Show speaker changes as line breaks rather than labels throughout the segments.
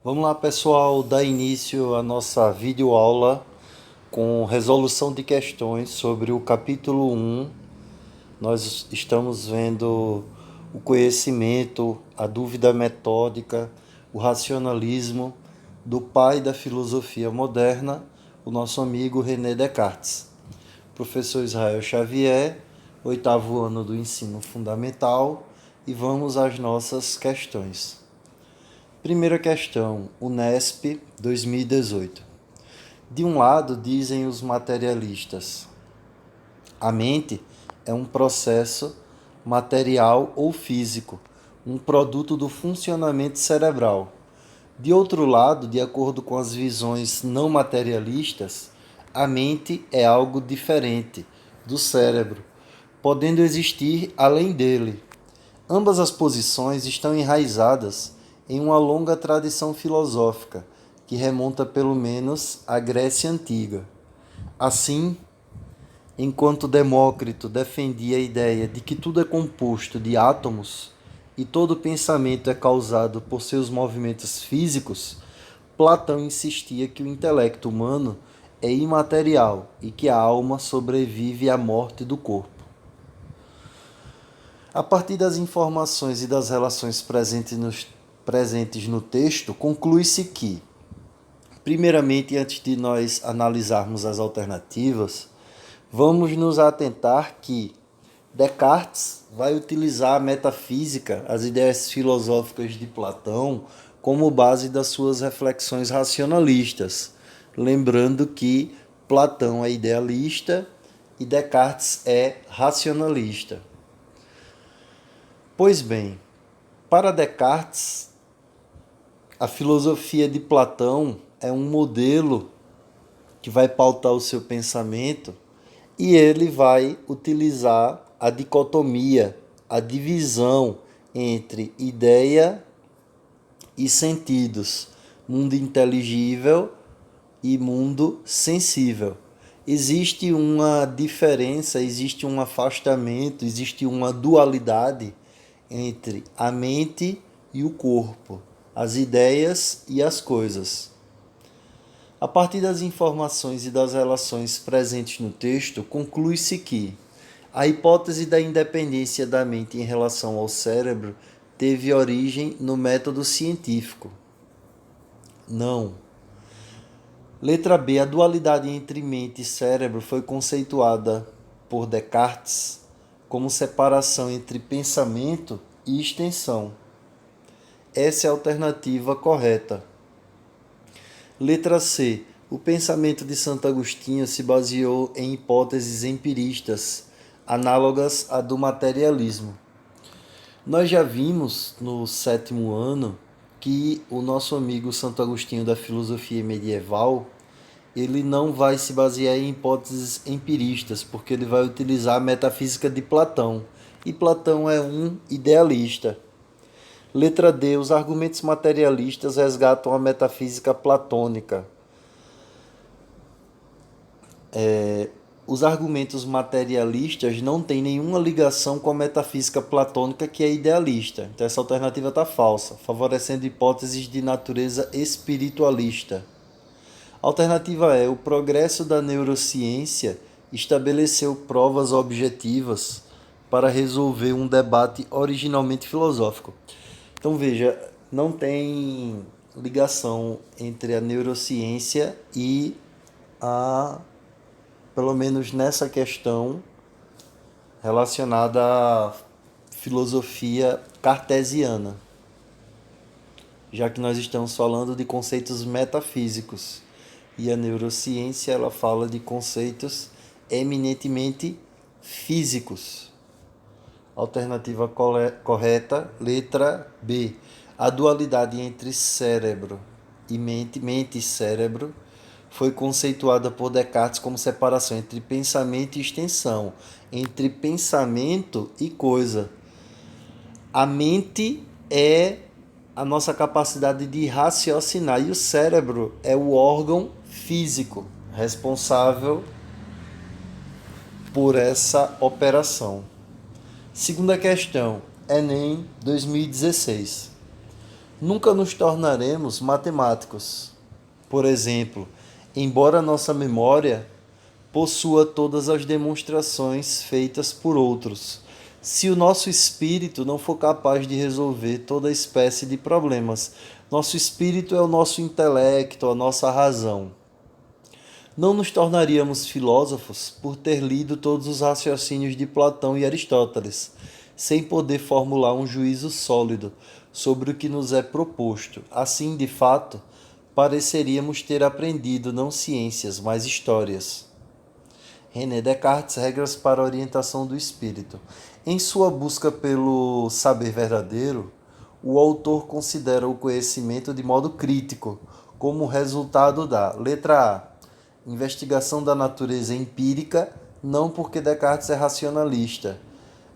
Vamos lá, pessoal, dar início à nossa videoaula com resolução de questões sobre o capítulo 1. Nós estamos vendo o conhecimento, a dúvida metódica, o racionalismo do pai da filosofia moderna, o nosso amigo René Descartes. Professor Israel Xavier, oitavo ano do ensino fundamental, e vamos às nossas questões. Primeira questão, Unesp 2018. De um lado, dizem os materialistas, a mente é um processo material ou físico, um produto do funcionamento cerebral. De outro lado, de acordo com as visões não materialistas, a mente é algo diferente do cérebro, podendo existir além dele. Ambas as posições estão enraizadas em uma longa tradição filosófica que remonta pelo menos à Grécia Antiga. Assim, enquanto Demócrito defendia a ideia de que tudo é composto de átomos e todo pensamento é causado por seus movimentos físicos, Platão insistia que o intelecto humano é imaterial e que a alma sobrevive à morte do corpo. A partir das informações e das relações presentes no texto, conclui-se que, primeiramente, antes de nós analisarmos as alternativas, vamos nos atentar que Descartes vai utilizar a metafísica, as ideias filosóficas de Platão, como base das suas reflexões racionalistas, lembrando que Platão é idealista e Descartes é racionalista. Pois bem, para Descartes, a filosofia de Platão é um modelo que vai pautar o seu pensamento e ele vai utilizar a dicotomia, a divisão entre ideia e sentidos, mundo inteligível e mundo sensível. Existe uma diferença, existe um afastamento, existe uma dualidade entre a mente e o corpo, as ideias e as coisas. A partir das informações e das relações presentes no texto, conclui-se que a hipótese da independência da mente em relação ao cérebro teve origem no método científico. Não. Letra B. A dualidade entre mente e cérebro foi conceituada por Descartes como separação entre pensamento e extensão. Essa é a alternativa correta. Letra C. O pensamento de Santo Agostinho se baseou em hipóteses empiristas, análogas à do materialismo. Nós já vimos no sétimo ano que o nosso amigo Santo Agostinho da filosofia medieval, ele não vai se basear em hipóteses empiristas, porque ele vai utilizar a metafísica de Platão. E Platão é um idealista. Letra D. Os argumentos materialistas resgatam a metafísica platônica. Os argumentos materialistas não têm nenhuma ligação com a metafísica platônica, que é idealista. Então essa alternativa está falsa, favorecendo hipóteses de natureza espiritualista. Alternativa E. O progresso da neurociência estabeleceu provas objetivas para resolver um debate originalmente filosófico. Então veja, não tem ligação entre a neurociência e pelo menos nessa questão relacionada à filosofia cartesiana, já que nós estamos falando de conceitos metafísicos e a neurociência ela fala de conceitos eminentemente físicos. Alternativa correta, letra B. A dualidade entre cérebro e mente e cérebro, foi conceituada por Descartes como separação entre pensamento e extensão, entre pensamento e coisa. A mente é a nossa capacidade de raciocinar e o cérebro é o órgão físico responsável por essa operação. Segunda questão, Enem 2016. Nunca nos tornaremos matemáticos. Por exemplo, embora nossa memória possua todas as demonstrações feitas por outros, se o nosso espírito não for capaz de resolver toda espécie de problemas. Nosso espírito é o nosso intelecto, a nossa razão. Não nos tornaríamos filósofos por ter lido todos os raciocínios de Platão e Aristóteles, sem poder formular um juízo sólido sobre o que nos é proposto. Assim, de fato, pareceríamos ter aprendido não ciências, mas histórias. René Descartes, Regras para a Orientação do Espírito. Em sua busca pelo saber verdadeiro, o autor considera o conhecimento de modo crítico, como resultado da letra A, investigação da natureza empírica, não porque Descartes é racionalista.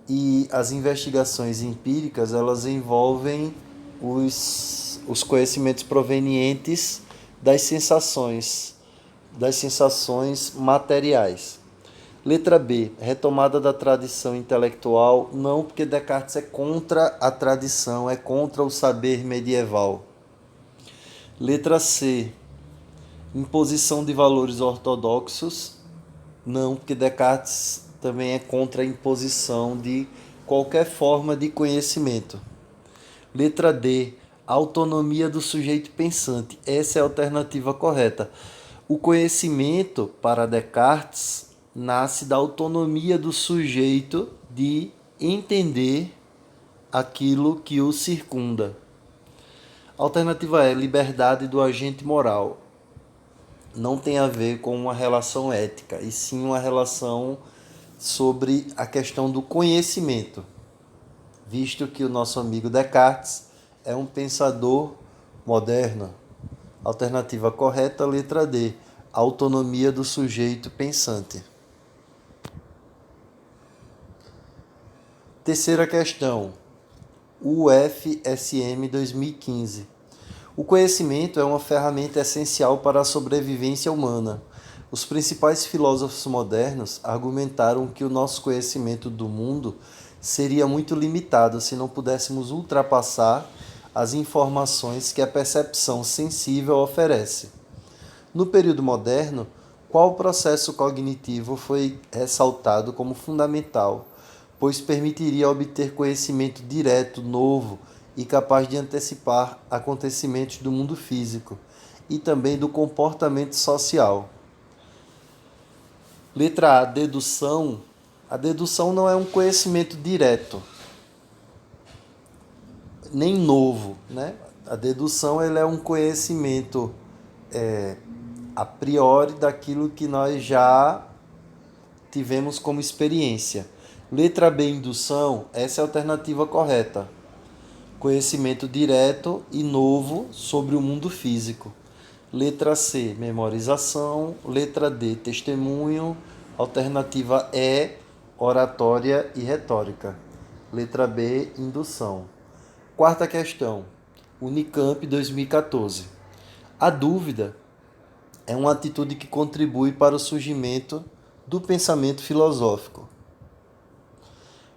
E as investigações empíricas, elas envolvem os conhecimentos provenientes das sensações materiais. Letra B, retomada da tradição intelectual, não porque Descartes é contra a tradição, é contra o saber medieval. Letra C, imposição de valores ortodoxos, não porque Descartes também é contra a imposição de qualquer forma de conhecimento. Letra D, autonomia do sujeito pensante, essa é a alternativa correta. O conhecimento, para Descartes, nasce da autonomia do sujeito de entender aquilo que o circunda. Alternativa E, liberdade do agente moral. Não tem a ver com uma relação ética, e sim uma relação sobre a questão do conhecimento, visto que o nosso amigo Descartes é um pensador moderno. Alternativa correta, letra D, autonomia do sujeito pensante. Terceira questão, UFSM 2015. O conhecimento é uma ferramenta essencial para a sobrevivência humana. Os principais filósofos modernos argumentaram que o nosso conhecimento do mundo seria muito limitado se não pudéssemos ultrapassar as informações que a percepção sensível oferece. No período moderno, qual processo cognitivo foi ressaltado como fundamental, pois permitiria obter conhecimento direto, novo e capaz de antecipar acontecimentos do mundo físico e também do comportamento social? Letra A, dedução. A dedução não é um conhecimento direto, nem novo, né? A dedução ele é um conhecimento a priori daquilo que nós já tivemos como experiência. Letra B, indução, essa é a alternativa correta. Conhecimento direto e novo sobre o mundo físico. Letra C, memorização. Letra D, testemunho. Alternativa E, oratória e retórica. Letra B, indução. Quarta questão, Unicamp 2014. A dúvida é uma atitude que contribui para o surgimento do pensamento filosófico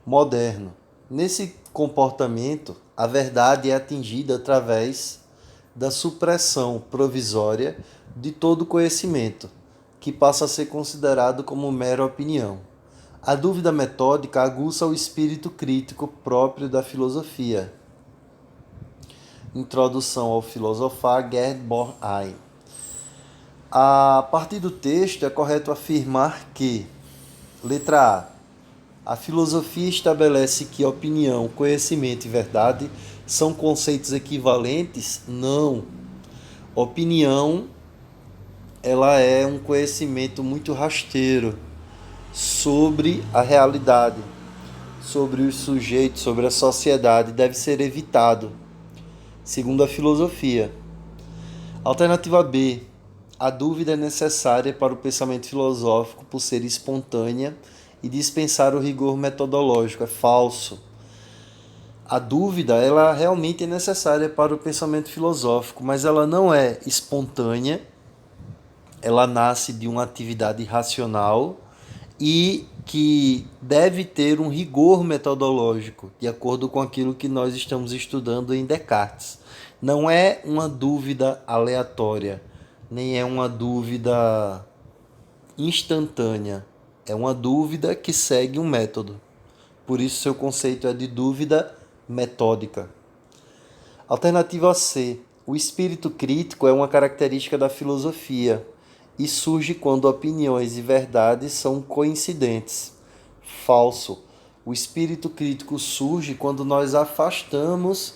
moderno. Nesse comportamento, a verdade é atingida através da supressão provisória de todo conhecimento, que passa a ser considerado como mera opinião. A dúvida metódica aguça o espírito crítico próprio da filosofia. Introdução ao filosofar, Gerd Bornheim. A partir do texto, é correto afirmar que, letra A filosofia estabelece que opinião, conhecimento e verdade são conceitos equivalentes? Não. Opinião, ela é um conhecimento muito rasteiro sobre a realidade, sobre os sujeitos, sobre a sociedade, deve ser evitado, segundo a filosofia. Alternativa B, a dúvida é necessária para o pensamento filosófico por ser espontânea e dispensar o rigor metodológico. É falso. A dúvida, ela realmente é necessária para o pensamento filosófico, mas ela não é espontânea, ela nasce de uma atividade racional e que deve ter um rigor metodológico, de acordo com aquilo que nós estamos estudando em Descartes. Não é uma dúvida aleatória, nem é uma dúvida instantânea. É uma dúvida que segue um método. Por isso, seu conceito é de dúvida metódica. Alternativa C. O espírito crítico é uma característica da filosofia e surge quando opiniões e verdades são coincidentes. Falso. O espírito crítico surge quando nós afastamos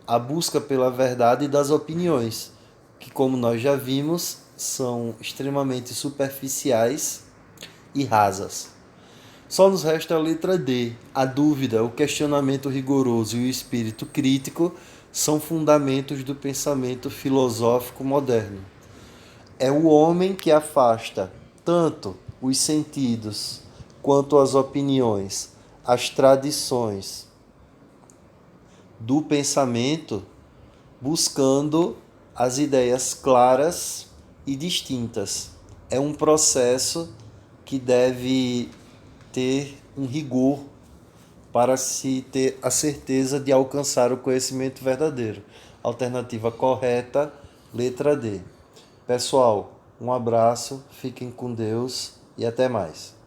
a busca pela verdade das opiniões, que, como nós já vimos, são extremamente superficiais e rasas. Só nos resta a letra D. A dúvida, o questionamento rigoroso e o espírito crítico são fundamentos do pensamento filosófico moderno. É o homem que afasta tanto os sentidos quanto as opiniões, as tradições do pensamento, buscando as ideias claras e distintas. É um processo que deve ter um rigor para se ter a certeza de alcançar o conhecimento verdadeiro. Alternativa correta, letra D. Pessoal, um abraço, fiquem com Deus e até mais.